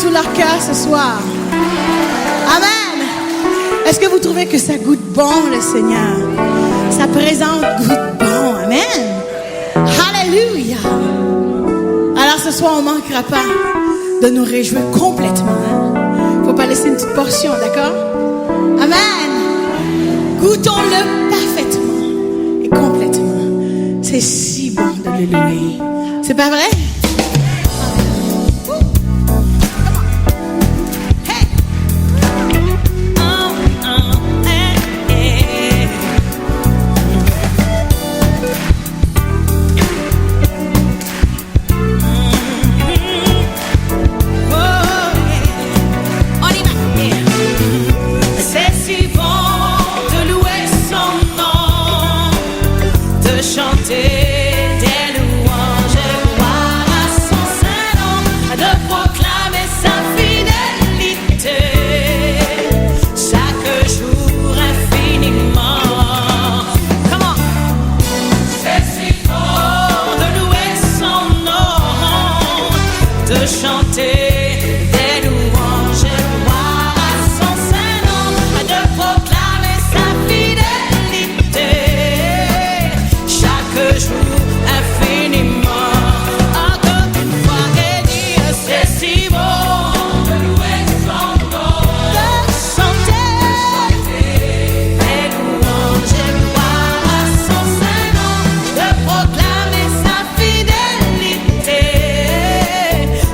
tout leur cœur ce soir. Amen. Est-ce que vous trouvez que ça goûte bon, le Seigneur? Sa présence goûte bon. Amen. Alléluia. Alors ce soir, on ne manquera pas de nous réjouir complètement. Il ne faut pas laisser une petite portion, d'accord? Amen. Goûtons-le parfaitement et complètement. C'est si bon de le louer. C'est pas vrai?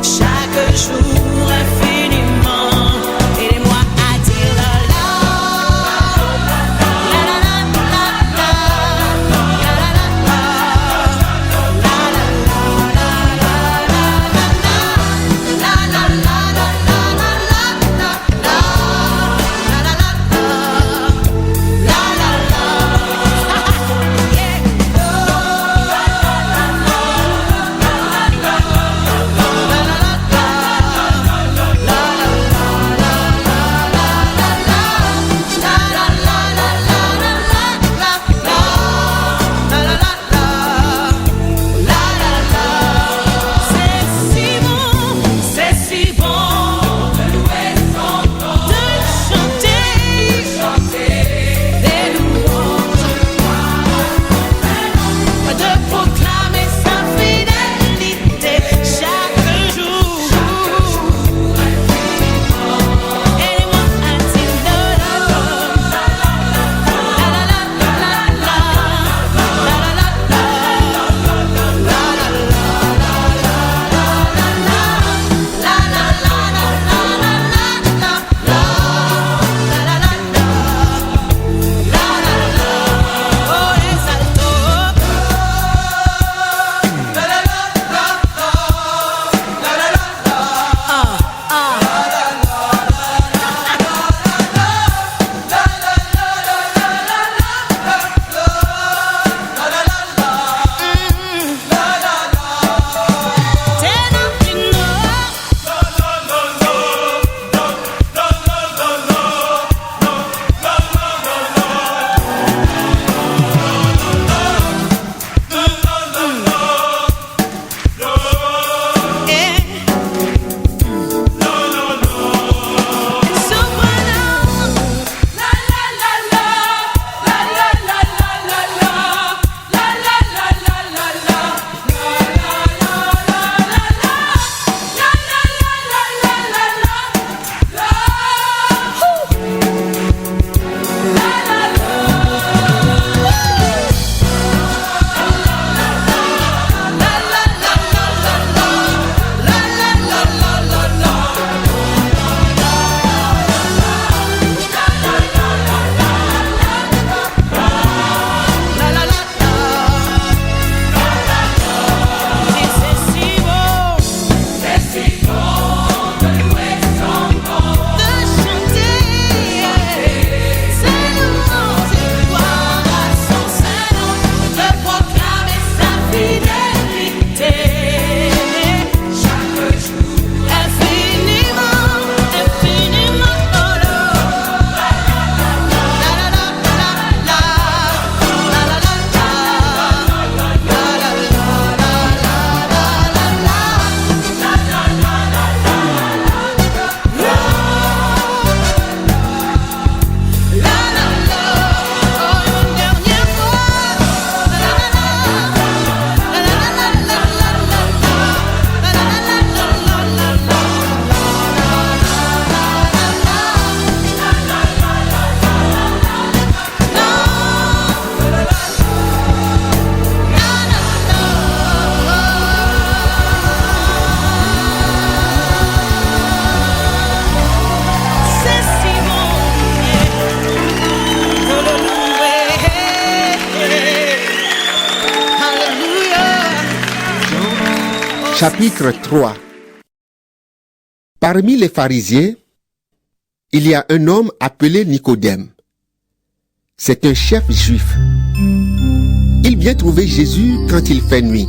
Chaque jour Chapitre 3. Parmi les pharisiens, il y a un homme appelé Nicodème. C'est un chef juif. Il vient trouver Jésus quand il fait nuit.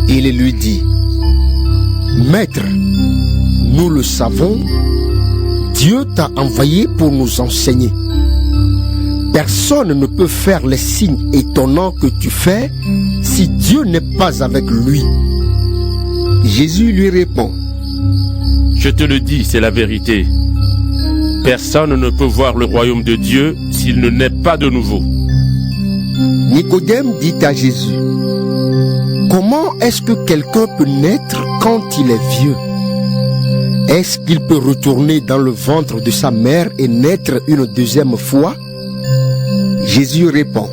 Il lui dit: Maître, nous le savons, Dieu t'a envoyé pour nous enseigner. Personne ne peut faire les signes étonnants que tu fais si Dieu n'est pas avec lui. Jésus lui répond: Je te le dis, c'est la vérité. Personne ne peut voir le royaume de Dieu s'il ne naît pas de nouveau. Nicodème dit à Jésus: Comment est-ce que quelqu'un peut naître quand il est vieux? Est-ce qu'il peut retourner dans le ventre de sa mère et naître une deuxième fois? Jésus répond: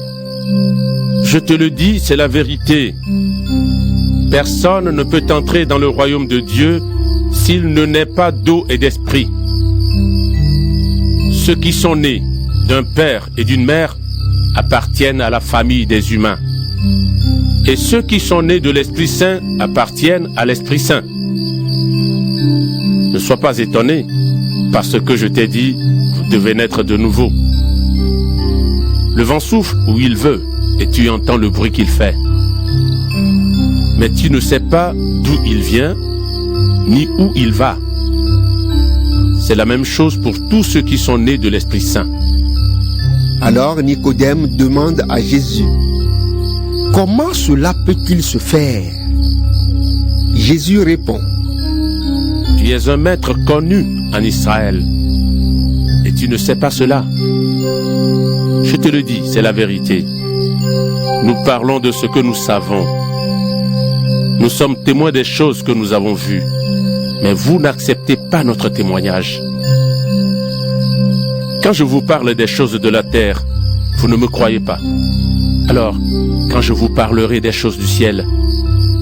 Je te le dis, c'est la vérité. Personne ne peut entrer dans le royaume de Dieu s'il ne naît pas d'eau et d'esprit. Ceux qui sont nés d'un père et d'une mère appartiennent à la famille des humains. Et ceux qui sont nés de l'Esprit Saint appartiennent à l'Esprit Saint. Ne sois pas étonné, parce que je t'ai dit, vous devez naître de nouveau. Le vent souffle où il veut, et tu entends le bruit qu'il fait. Mais tu ne sais pas d'où il vient, ni où il va. C'est la même chose pour tous ceux qui sont nés de l'Esprit Saint. Alors Nicodème demande à Jésus: Comment cela peut-il se faire? Jésus répond: Tu es un maître connu en Israël, et tu ne sais pas cela. Je te le dis, c'est la vérité. Nous parlons de ce que nous savons. Nous sommes témoins des choses que nous avons vues, mais vous n'acceptez pas notre témoignage. Quand je vous parle des choses de la terre, vous ne me croyez pas. Alors, quand je vous parlerai des choses du ciel,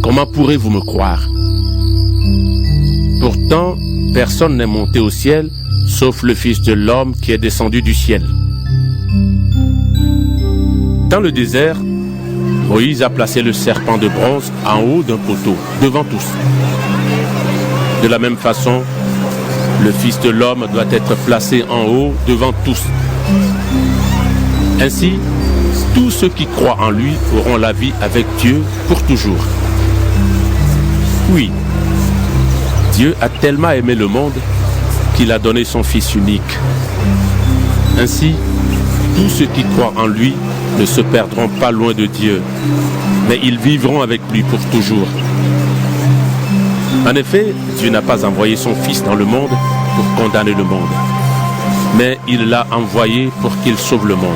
comment pourrez-vous me croire? Pourtant, personne n'est monté au ciel, sauf le Fils de l'homme qui est descendu du ciel. Dans le désert, Moïse a placé le serpent de bronze en haut d'un poteau, devant tous. De la même façon, le Fils de l'homme doit être placé en haut devant tous. Ainsi, tous ceux qui croient en lui auront la vie avec Dieu pour toujours. Oui, Dieu a tellement aimé le monde qu'il a donné son Fils unique. Ainsi, tous ceux qui croient en lui ne se perdront pas loin de Dieu, mais ils vivront avec lui pour toujours. En effet, Dieu n'a pas envoyé son Fils dans le monde pour condamner le monde, mais il l'a envoyé pour qu'il sauve le monde.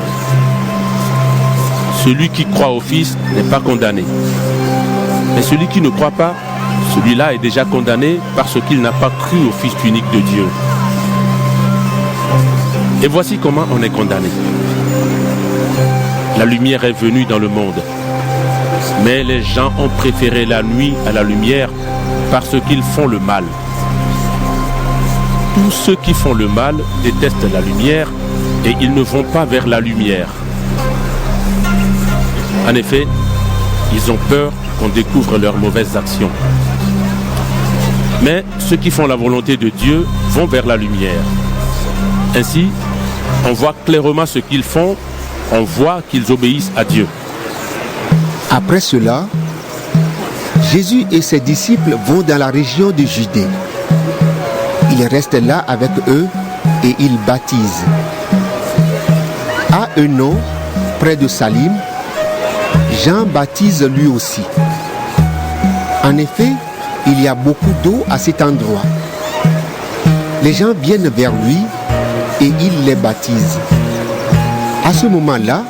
Celui qui croit au Fils n'est pas condamné, mais celui qui ne croit pas, celui-là est déjà condamné parce qu'il n'a pas cru au Fils unique de Dieu. Et voici comment on est condamné. La lumière est venue dans le monde, mais les gens ont préféré la nuit à la lumière parce qu'ils font le mal. Tous ceux qui font le mal détestent la lumière et ils ne vont pas vers la lumière. En effet, ils ont peur qu'on découvre leurs mauvaises actions. Mais ceux qui font la volonté de Dieu vont vers la lumière. Ainsi, on voit clairement ce qu'ils font, on voit qu'ils obéissent à Dieu. Après cela, Jésus et ses disciples vont dans la région de Judée. Il reste là avec eux et il baptise. À Eunon, près de Salim, Jean baptise lui aussi. En effet, il y a beaucoup d'eau à cet endroit. Les gens viennent vers lui et il les baptise. À ce moment-là,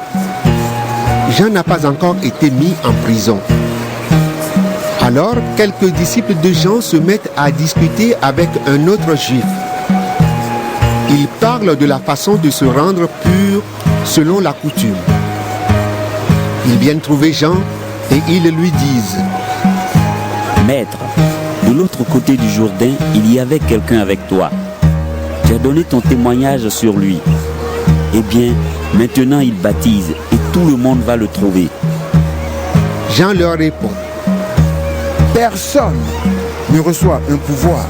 Jean n'a pas encore été mis en prison. Alors, quelques disciples de Jean se mettent à discuter avec un autre juif. Ils parlent de la façon de se rendre pur selon la coutume. Ils viennent trouver Jean et ils lui disent: Maître, de l'autre côté du Jourdain, il y avait quelqu'un avec toi. Tu as donné ton témoignage sur lui. Eh bien, maintenant il baptise et tout le monde va le trouver. Jean leur répond: personne ne reçoit un pouvoir,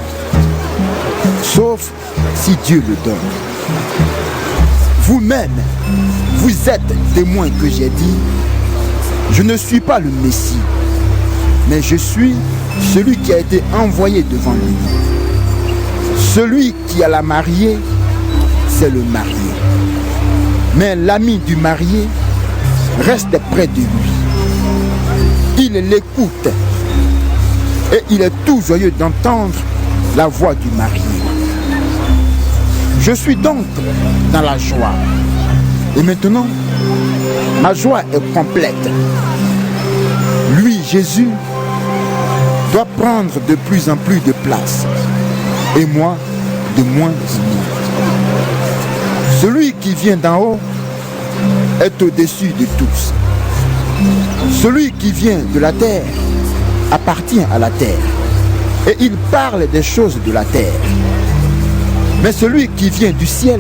sauf si Dieu le donne. Vous-même, vous êtes témoin que j'ai dit, je ne suis pas le Messie, mais je suis celui qui a été envoyé devant lui. Celui qui a la mariée, c'est le marié. Mais l'ami du marié reste près de lui. Il l'écoute et il est tout joyeux d'entendre la voix du marié. Je suis donc dans la joie. Et maintenant, ma joie est complète. Lui, Jésus, doit prendre de plus en plus de place. Et moi, de moins en moins. Celui qui vient d'en haut est au-dessus de tous. Celui qui vient de la terre appartient à la terre. Et il parle des choses de la terre. Mais celui qui vient du ciel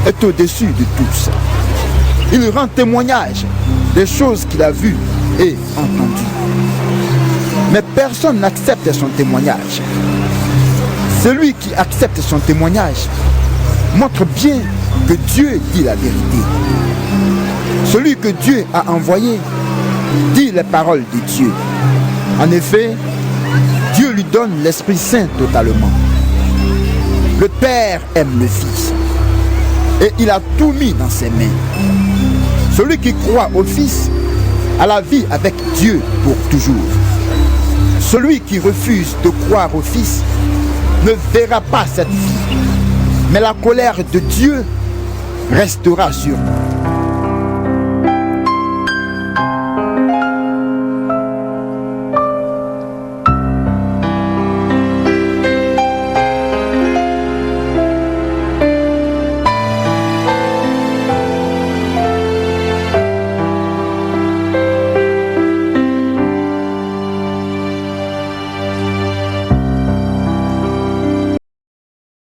est au-dessus de tous. Il rend témoignage des choses qu'il a vues et entendues. Mais personne n'accepte son témoignage. Celui qui accepte son témoignage montre bien que Dieu dit la vérité. Celui que Dieu a envoyé dit les paroles de Dieu. En effet, Dieu lui donne l'Esprit Saint totalement. Le Père aime le Fils et il a tout mis dans ses mains. Celui qui croit au Fils a la vie avec Dieu pour toujours. Celui qui refuse de croire au Fils ne verra pas cette vie, mais la colère de Dieu restera sur lui.